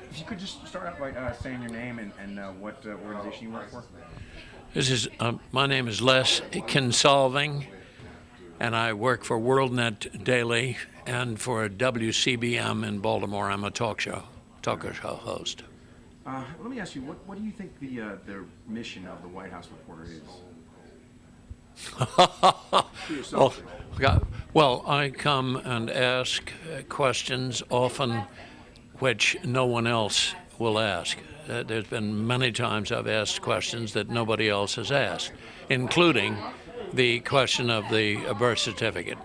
If you could just start out by saying your name and what organization you work for. My name is Les Kinsolving, and I work for WorldNet Daily and for WCBM in Baltimore. I'm a talk show host. Let me ask you, what do you think the mission of the White House reporter is? For well, yourself. well, I come and ask questions often which no one else will ask. There's been many times I've asked questions that nobody else has asked, including the question of the birth certificate.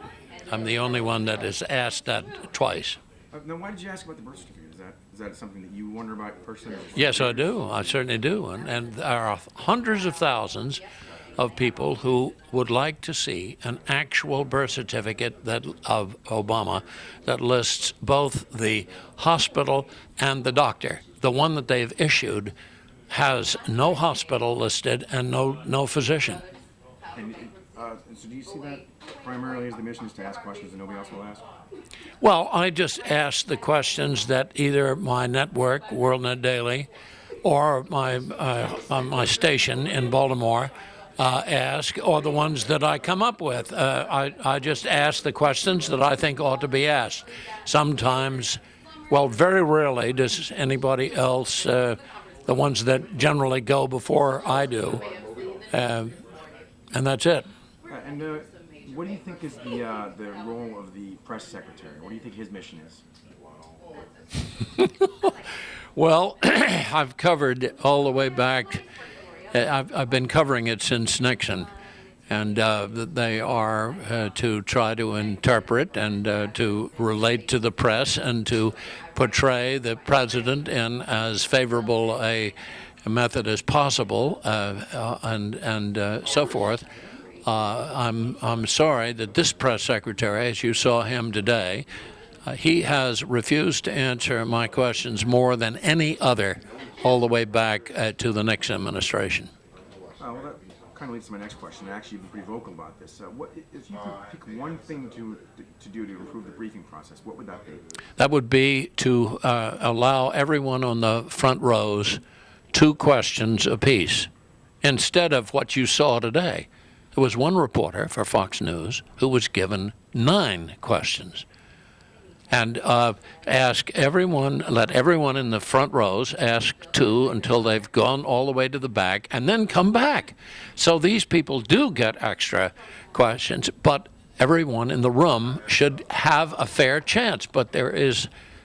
I'm the only one that has asked that twice. Now, why did you ask about the birth certificate? Is that something that you wonder about personally? Yes, I do. I certainly do. And there are hundreds of thousands of people who would like to see an actual birth certificate of Obama that lists both the hospital and the doctor. The one that they've issued has no hospital listed and no physician. And so, do you see that primarily as the mission is to ask questions that nobody else will ask? Well, I just ask the questions that either my network, WorldNet Daily, or my station in Baltimore ask, or the ones that I come up with. I just ask the questions that I think ought to be asked. Sometimes, well, very rarely does anybody else, the ones that generally go before I do, and that's it. And what do you think is the role of the press secretary? What do you think his mission is? Well, I've covered all the way back. I've been covering it since Nixon, and they are to try to interpret and to relate to the press and to portray the president in as favorable a method as possible, and so forth. I'm sorry that this press secretary, as you saw him today, he has refused to answer my questions more than any other, all the way back to the Nixon administration. Well, that kind of leads to my next question. Actually, you've been pretty vocal about this. If you could pick one thing to do to improve the briefing process, what would that be? That would be to allow everyone on the front rows 2 questions apiece, instead of what you saw today. There was one reporter for Fox News who was given 9 questions. And let everyone in the front rows ask 2 until they've gone all the way to the back and then come back. So these people do get extra questions, but everyone in the room should have a fair chance. But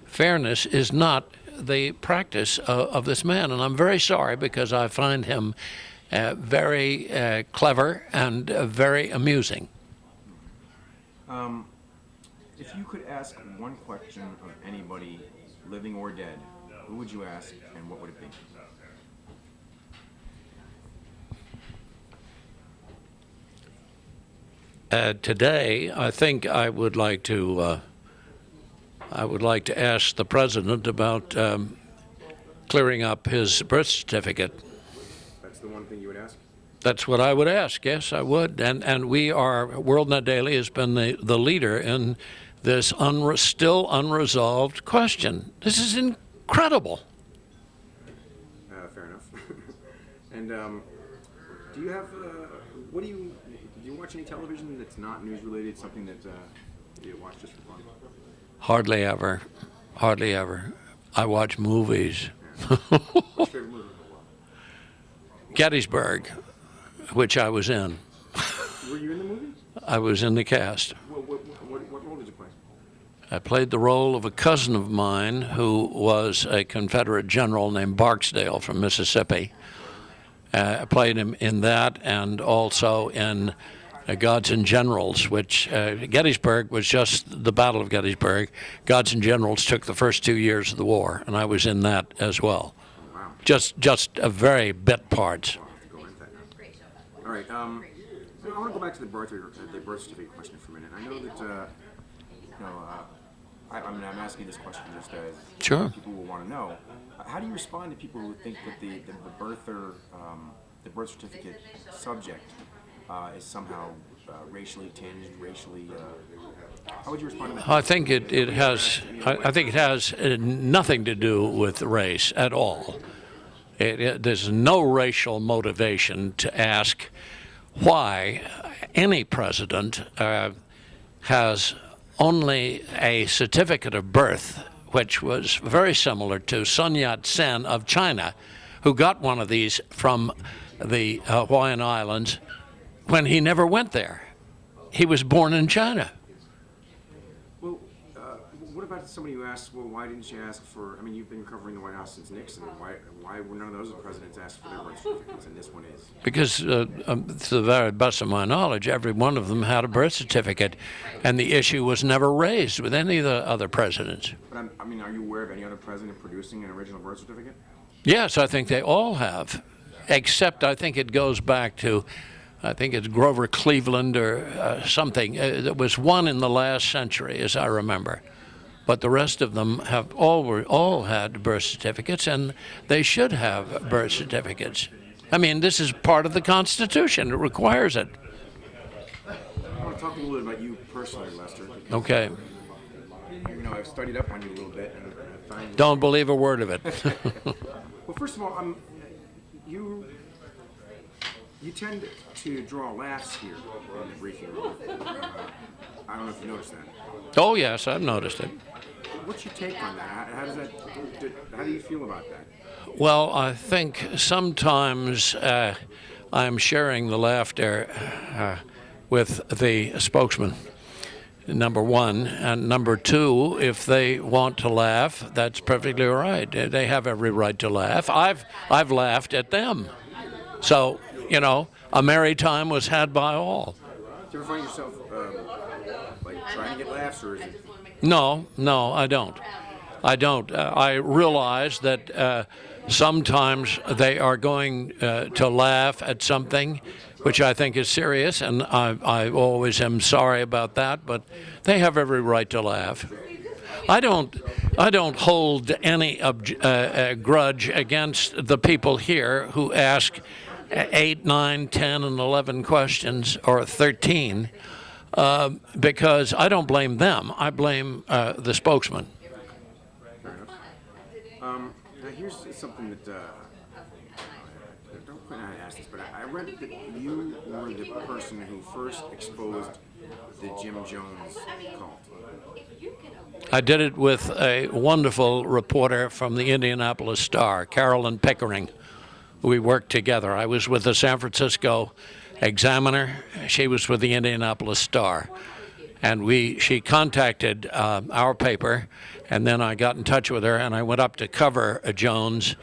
fairness is not the practice of this man. And I'm very sorry, because I find him very clever and very amusing. If you could ask one question of anybody, living or dead, who would you ask and what would it be? Today, I think I would like to ask the president about clearing up his birth certificate. That's the one thing you would ask? That's what I would ask. Yes, I would. And WorldNet Daily has been the leader in this still unresolved question. This is incredible. Fair enough. And do you have do you watch any television that's not news related? Something that you watch just for fun? Hardly ever. Hardly ever. I watch movies. What's your favorite movie? Gettysburg, which I was in. Were you in the movie? I was in the cast. What role did you play? I played the role of a cousin of mine who was a Confederate general named Barksdale from Mississippi. I played him in that, and also in Gods and Generals, which Gettysburg was just the Battle of Gettysburg. Gods and Generals took the first 2 years of the war, and I was in that as well. Wow. Just a very bit part. We'll have to go into that now. All right. So I want to go back to the birth certificate question for a minute. I know that I'm asking this question just as Sure. people will want to know. How do you respond to people who think that the birth certificate subject is somehow racially tinged, racially. How would you respond to that? I think it has. I think it has nothing to do with race at all. There's no racial motivation to ask why any president has only a certificate of birth, which was very similar to Sun Yat-sen of China, who got one of these from the Hawaiian Islands when he never went there. He was born in China. Well, what about somebody who asks, well, why didn't you ask for? I mean, you've been covering the White House since Nixon. Why were none of those presidents asked for their birth certificates, and this one is? Because, to the very best of my knowledge, every one of them had a birth certificate, and the issue was never raised with any of the other presidents. But I mean, are you aware of any other president producing an original birth certificate? Yes, I think they all have, except I think it goes back to, I think it's Grover Cleveland or something. There was one in the last century, as I remember. But the rest of them have all had birth certificates, and they should have birth certificates. I mean, this is part of the Constitution. It requires it. I want to talk a little bit about you personally, Lester. Okay. You know, I've studied up on you a little bit, and I find. Don't believe a word of it. Well, first of all, you tend to draw laughs here in the briefing room. I don't know if you noticed that. Oh, yes, I've noticed it. What's your take on that? How do you feel about that? Well, I think sometimes I'm sharing the laughter with the spokesman, number one. And number two, if they want to laugh, that's perfectly all right. They have every right to laugh. I've laughed at them. So, you know, a merry time was had by all. Do you ever find yourself like trying to get laughs, or is it? No, I don't. I realize that sometimes they are going to laugh at something which I think is serious, and I always am sorry about that, but they have every right to laugh. I don't hold any grudge against the people here who ask 8, 9, 10, and 11 questions, or 13, because I don't blame them. I blame the spokesman. Fair enough. Now here's something that I don't quite know how to ask this, but I read that you were the person who first exposed the Jim Jones cult. I did it with a wonderful reporter from the Indianapolis Star, Carolyn Pickering. We worked together. I was with the San Francisco Examiner. She was with the Indianapolis Star. And she contacted our paper, and then I got in touch with her, and I went up to cover Jones,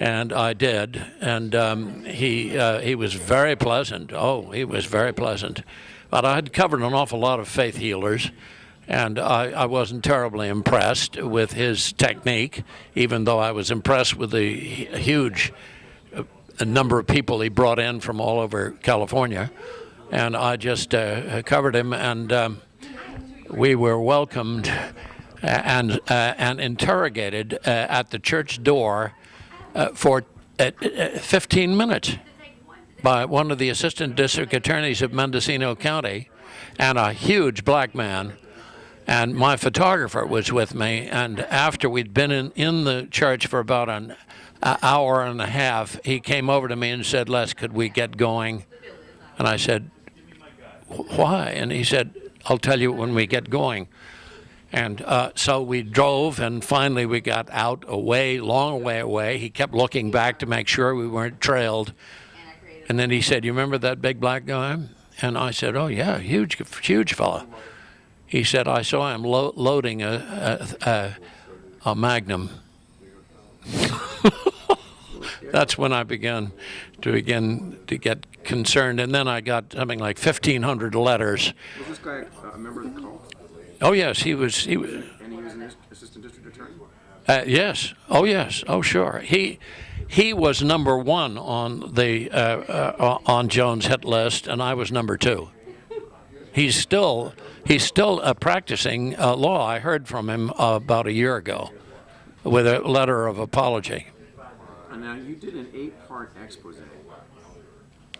and I did. And he was very pleasant. Oh, he was very pleasant. But I had covered an awful lot of faith healers, and I wasn't terribly impressed with his technique, even though I was impressed with the huge number of people he brought in from all over California. And I just covered him, and we were welcomed and interrogated at the church door for 15 minutes by one of the assistant district attorneys of Mendocino County, and a huge black man. And my photographer was with me, and after we'd been in the church for about an hour and a half, he came over to me and said, "Les, could we get going?" And I said, "Why?" And he said, "I'll tell you when we get going." And so we drove, and finally we got out long way away. He kept looking back to make sure we weren't trailed. And then he said, "You remember that big black guy?" And I said, "Oh, yeah, huge fella." He said, "I saw him loading a Magnum." That's when I began to get concerned, and then I got something like 1,500 letters. Was this guy a member of the cult? Oh yes, he was. And he was an assistant district attorney? Yes. Oh yes. Oh sure. He was number one on the on Jones' hit list, and I was number 2. He's still practicing law. I heard from him about a year ago with a letter of apology. And now you did an 8-part expose.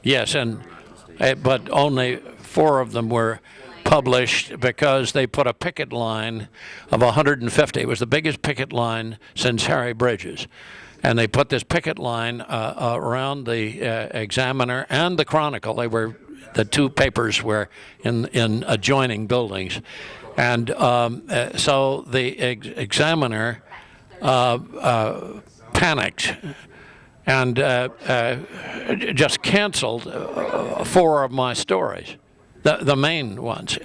Yes, and I'm not mistaken. but only 4 of them were published because they put a picket line of 150. It was the biggest picket line since Harry Bridges. And they put this picket line around the Examiner and the Chronicle. They were the 2 papers were in adjoining buildings, and so the Examiner panicked and just canceled 4 of my stories, the main ones.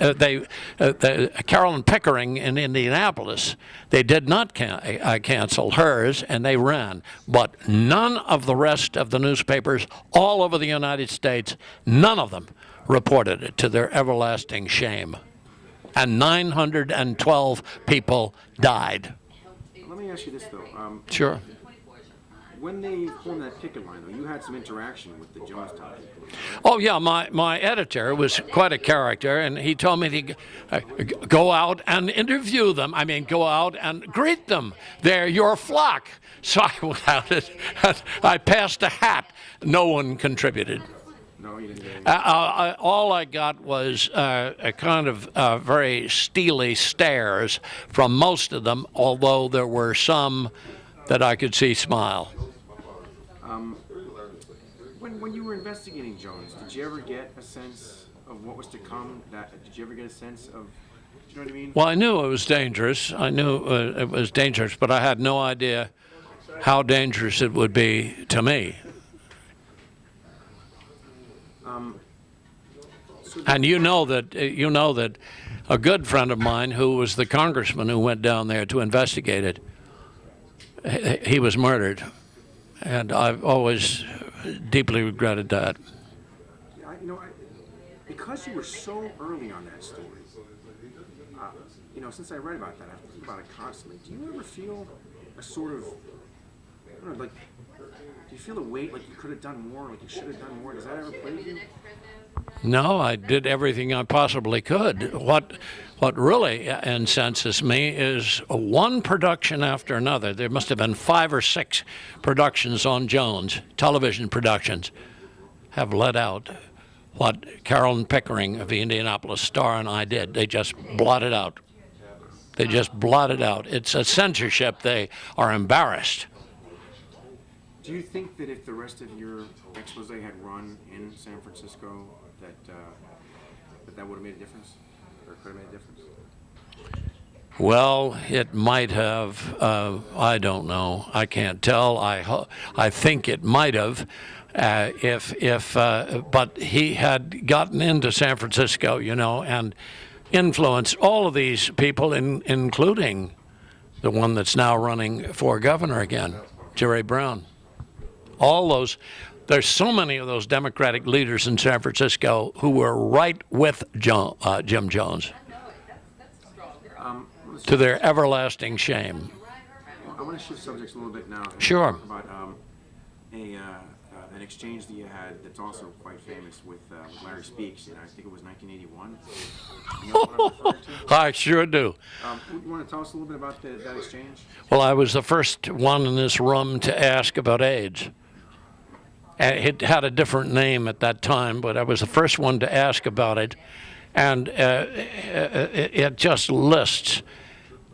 Carolyn Pickering in Indianapolis, they did not cancel hers, and they ran. But none of the rest of the newspapers all over the United States, none of them reported it, to their everlasting shame. And 912 people died. Let me ask you this though. Sure. When they formed that picket line, though, you had some interaction with the Jonestown people. Right? Oh yeah, my editor was quite a character, and he told me to go out and interview them. I mean, go out and greet them. They're your flock. So I went out and I passed a hat. No one contributed. No, you didn't get any. All I got was a kind of very steely stares from most of them, although there were some that I could see smile. When you were investigating Jones, did you ever get a sense of what was to come? Did you ever get a sense of, you know what I mean? Well, I knew it was dangerous. I knew it was dangerous, but I had no idea how dangerous it would be to me. And you know that a good friend of mine, who was the congressman who went down there to investigate it, he was murdered, and I've always deeply regretted that. Because you were so early on that story, since I read about that, I think about it constantly. Do you ever feel a sort of, I don't know, like, do you feel the weight, like you could have done more, like you should have done more? Does that ever plague you? No, I did everything I possibly could. What really incenses me is one production after another. There must have been 5 or 6 productions on Jones, television productions, have let out what Carolyn Pickering of the Indianapolis Star and I did. They just blotted out. They just blotted out. It's a censorship. They are embarrassed. Do you think that if the rest of your expose had run in San Francisco, that would have made a difference, or could have made a difference? Well, it might have. I don't know. I can't tell. I think it might have, but he had gotten into San Francisco, and influenced all of these people, including the one that's now running for governor again, Jerry Brown. All those. There's so many of those Democratic leaders in San Francisco who were right with Jim Jones, to their everlasting shame. Well, I want to shift subjects a little bit now. Sure. Talk about an exchange that you had that's also quite famous with Larry Speaks. I think it was 1981. You know what I'm referring to? I sure do. You want to tell us a little bit about that exchange? Well, I was the first one in this room to ask about AIDS. It had a different name at that time, but I was the first one to ask about it. And it just lists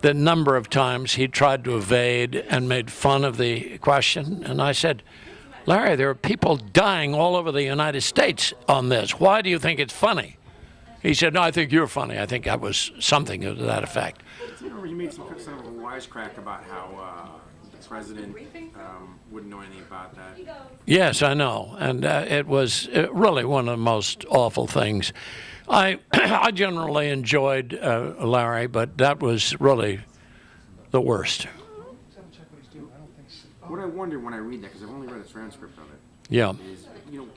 the number of times he tried to evade and made fun of the question. And I said, Larry, there are people dying all over the United States on this. Why do you think it's funny? He said, no, I think you're funny. I think I was something to that effect. You made some of a wisecrack about how the president wouldn't know anything about that. Yes, I know. And it was really one of the most awful things. I generally enjoyed Larry, but that was really the worst. What I wonder when I read that, because I've only read a transcript of it, Yeah. is,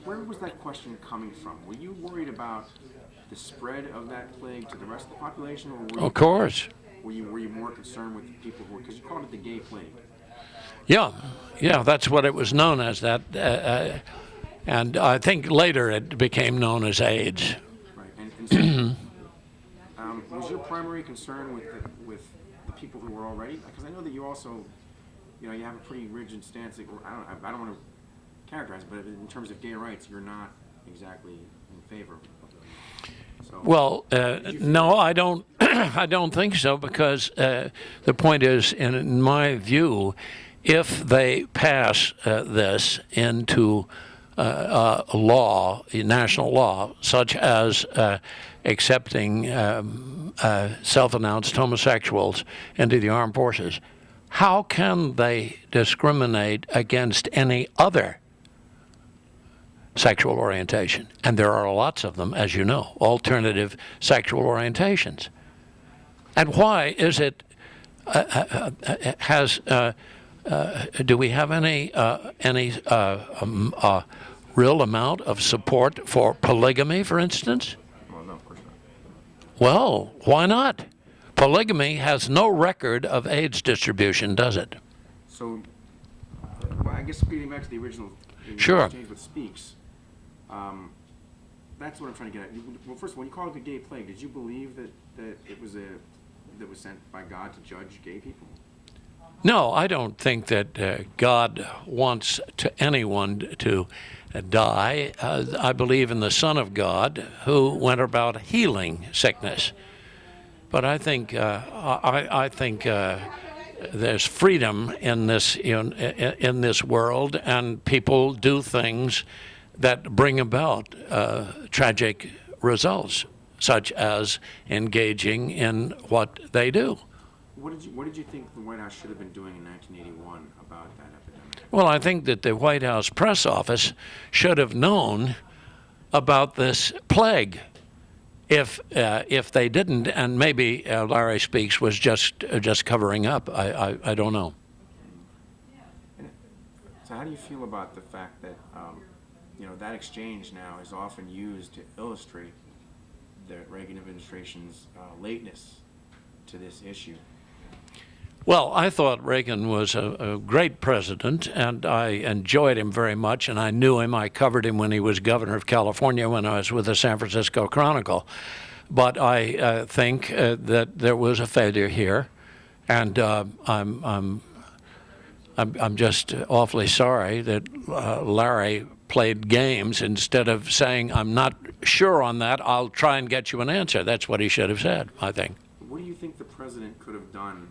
where was that question coming from? Were you worried about the spread of that plague to the rest of the population, or Of course. were you more concerned with the people who were, because you called it the gay plague? Yeah, that's what it was known as. And I think later it became known as AIDS. Right. And so, was your primary concern with the people who were already? Because I know that you also, you have a pretty rigid stance. I don't want to characterize, but in terms of gay rights, you're not exactly in favor of them. So, Well, no, I don't. I don't think so because the point is, in my view, if they pass this into law, national law, such as accepting self-announced homosexuals into the armed forces, how can they discriminate against any other sexual orientation? And there are lots of them, as you know, alternative sexual orientations. And why is it, do we have any real amount of support for polygamy, for instance? well, no, of course not. Well, why not? Polygamy has no record of AIDS distribution, does it? So, well, I guess getting back to the original Sure. exchange with Speaks, that's what I'm trying to get at. Well, first of all, when you call it the gay plague, did you believe that it was that was sent by God to judge gay people? No, I don't think that God wants anyone to die. I believe in the Son of God who went about healing sickness. But I think there's freedom in this world, and people do things that bring about tragic results, such as engaging in what they do. What did you think the White House should have been doing in 1981 about that epidemic? Well, I think that the White House press office should have known about this plague. If they didn't, and maybe Larry Speaks was just covering up, I don't know. So how do you feel about the fact that that exchange now is often used to illustrate the Reagan administration's lateness to this issue? Well, I thought Reagan was a great president, and I enjoyed him very much, and I knew him. I covered him when he was governor of California when I was with the San Francisco Chronicle. But I think that there was a failure here, and I'm just awfully sorry that Larry played games instead of saying, "I'm not sure on that. I'll try and get you an answer." That's what he should have said, I think. What do you think the president could have done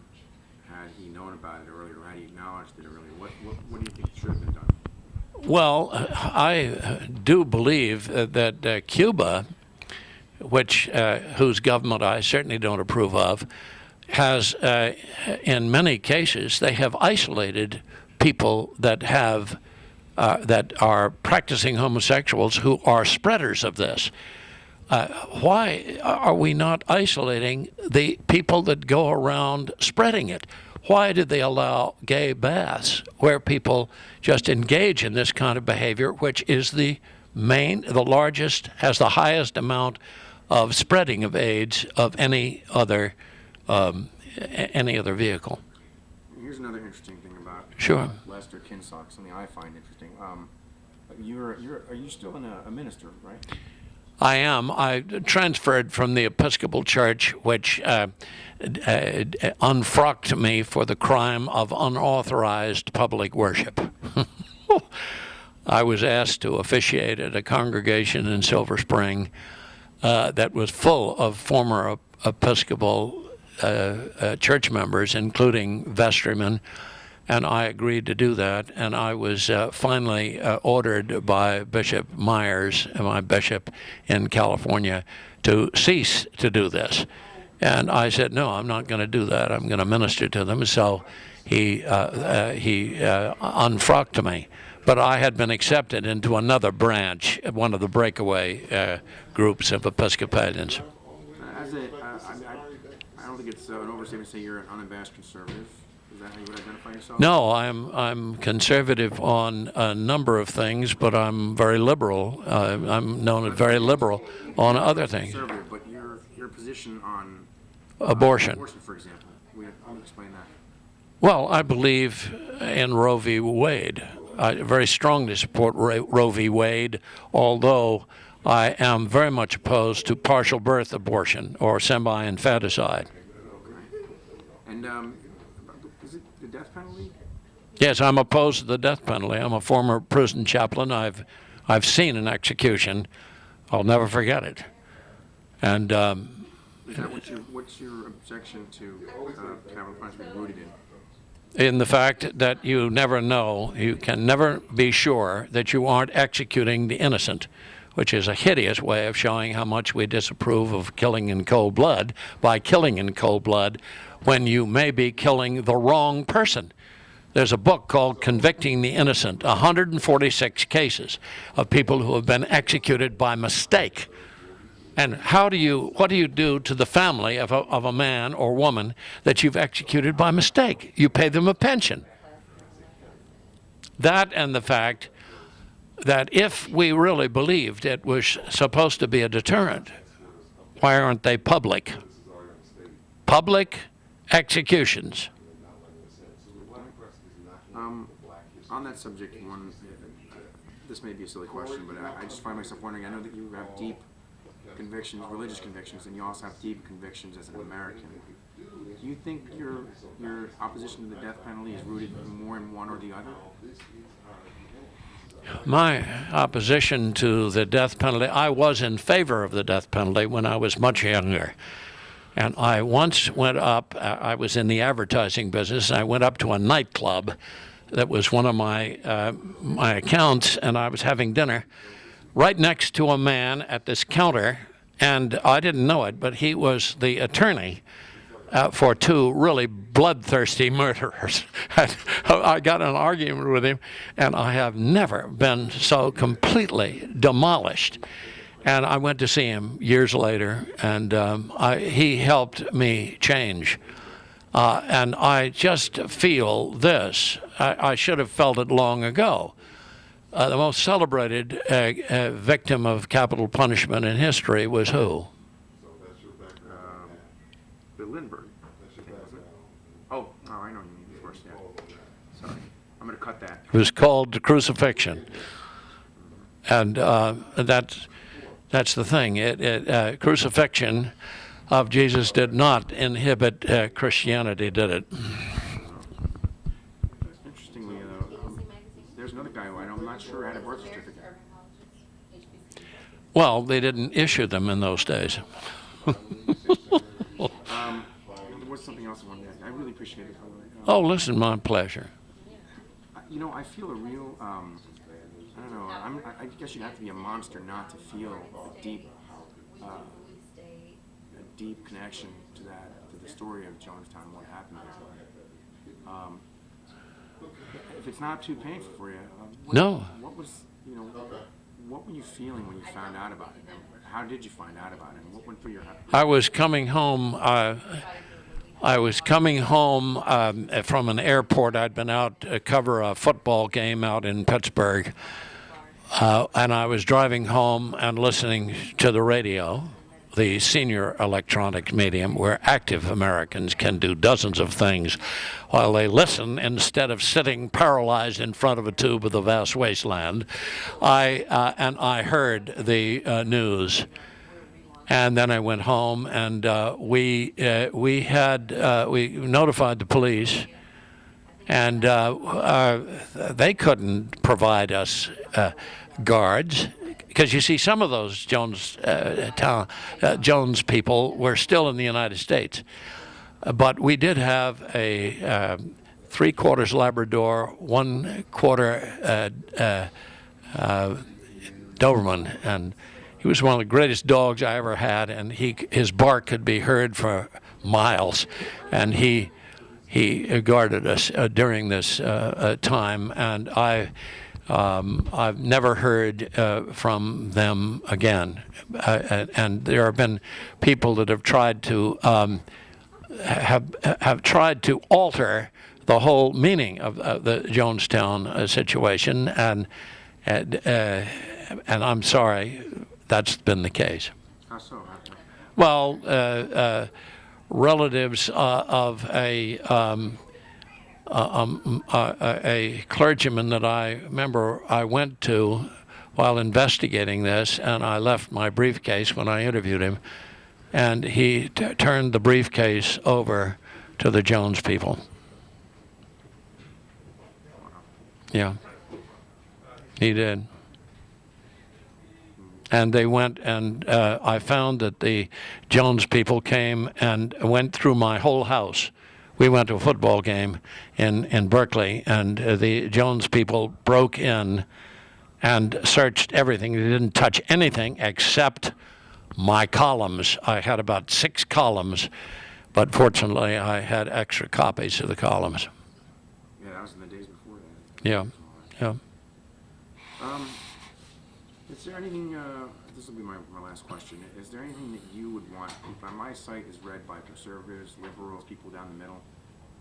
had he known about it earlier, or had he acknowledged it earlier? What do you think should have been done? Well, I do believe that Cuba, whose government I certainly don't approve of, has, in many cases, they have isolated people that are practicing homosexuals who are spreaders of this. Why are we not isolating the people that go around spreading it? Why did they allow gay baths where people just engage in this kind of behavior, which is the largest, has the highest amount of spreading of AIDS of any other vehicle? Here's another interesting thing about Sure. Lester Kinsolving, something I find interesting. Are you still a minister, right? I am. I transferred from the Episcopal Church, which unfrocked me for the crime of unauthorized public worship. I was asked to officiate at a congregation in Silver Spring that was full of former Episcopal church members, including vestrymen, and I agreed to do that. And I was finally ordered by Bishop Myers, my bishop in California, to cease to do this. And I said, no, I'm not going to do that. I'm going to minister to them. So he unfrocked me. But I had been accepted into another branch, one of the breakaway groups of Episcopalians. I don't think it's an overstatement to say you're an unabashed conservative. Is that how you would identify yourself? No, I'm conservative on a number of things, but I'm very liberal. I'm known as very liberal on other things. Conservative, but your position on Abortion. Abortion, for example. I'll explain that. Well, I believe in Roe v. Wade. I very strongly support Roe v. Wade, although I am very much opposed to partial birth abortion or semi-infanticide. And is it the death penalty? Yes, I'm opposed to the death penalty. I'm a former prison chaplain. I've I've seen an execution. I'll never forget it. And Is that what's your objection to capital punishment rooted in? in the fact that you never know, you can never be sure that you aren't executing the innocent, which is a hideous way of showing how much we disapprove of killing in cold blood by killing in cold blood when you may be killing the wrong person. There's a book called Convicting the Innocent, 146 cases of people who have been executed by mistake. And what do you do to the family of a man or woman that you've executed by mistake? You pay them a pension. That and the fact that if we really believed it was supposed to be a deterrent, why aren't they public? Public executions. On that subject, this may be a silly question, but I just find myself wondering, I know that you have deep convictions, religious convictions, and you also have deep convictions as an American. Do you think your opposition to the death penalty is rooted more in one or the other? My opposition to the death penalty, I was in favor of the death penalty when I was much younger. And I once went up, I was in the advertising business, and I went up to a nightclub that was one of my accounts, and I was having dinner right next to a man at this counter, and I didn't know it, but he was the attorney for two really bloodthirsty murderers. I got in an argument with him, and I have never been so completely demolished. And I went to see him years later, and he helped me change. And I just feel this. I should have felt it long ago. The most celebrated victim of capital punishment in history was who? Bill Lindbergh. Oh, I know you mean, of course, yeah. Sorry. I'm going to cut that. It was called the crucifixion. And that's the thing. Crucifixion of Jesus did not inhibit Christianity, did it? Interestingly, there's another guy who I'm not sure had a birth certificate. Well, they didn't issue them in those days. What's something else I wanted to ask? I really appreciate it. Oh, listen, my pleasure. I feel a real, I don't know, I guess you'd have to be a monster not to feel a deep connection to the story of Jonestown and what happened there. If it's not too painful for you, No. What were you feeling when you found out about it? How did you find out about it? And what went through your head? I was coming home. From an airport. I'd been out to cover a football game out in Pittsburgh, and I was driving home and listening to the radio, the senior electronic medium, where active Americans can do dozens of things while they listen instead of sitting paralyzed in front of a tube of the vast wasteland. I heard the news. And then I went home, and we notified the police, and they couldn't provide us guards, because you see, some of those Jones people were still in the United States, but we did have a 3/4 Labrador, 1/4 Doberman, and he was one of the greatest dogs I ever had, and his bark could be heard for miles, and he guarded us during this time, and I've never heard from them again, and there have been people that have tried to have tried to alter the whole meaning of the Jonestown situation, and I'm sorry. That's been the case. How so? Well, relatives of a clergyman that I remember I went to while investigating this, and I left my briefcase when I interviewed him, and he turned the briefcase over to the Jones people. Yeah, he did. And they went, and I found that the Jones people came and went through my whole house. We went to a football game in Berkeley, and the Jones people broke in and searched everything. They didn't touch anything except my columns. I had about 6 columns, but fortunately I had extra copies of the columns. Yeah, that was in the days before that. Yeah, yeah. Is there anything, this will be my last question, is there anything that you would want, my site is read by conservatives, liberals, people down the middle.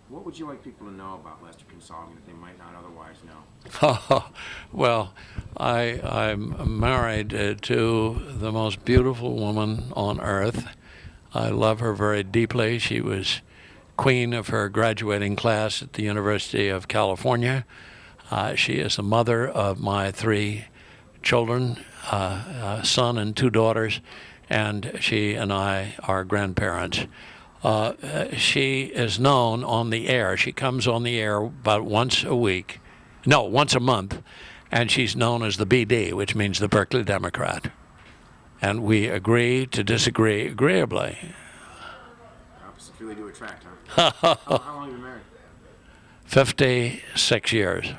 What would you like people to know about Lester Kinsolving that they might not otherwise know? Well, I'm married to the most beautiful woman on earth. I love her very deeply. She was queen of her graduating class at the University of California. She is the mother of my 3 children, a son and 2 daughters, and she and I are grandparents. She is known on the air. She comes on the air about once a month, and she's known as the BD, which means the Berkeley Democrat. And we agree to disagree agreeably. Opposites really do attract, huh? How long have you been married? 56 years.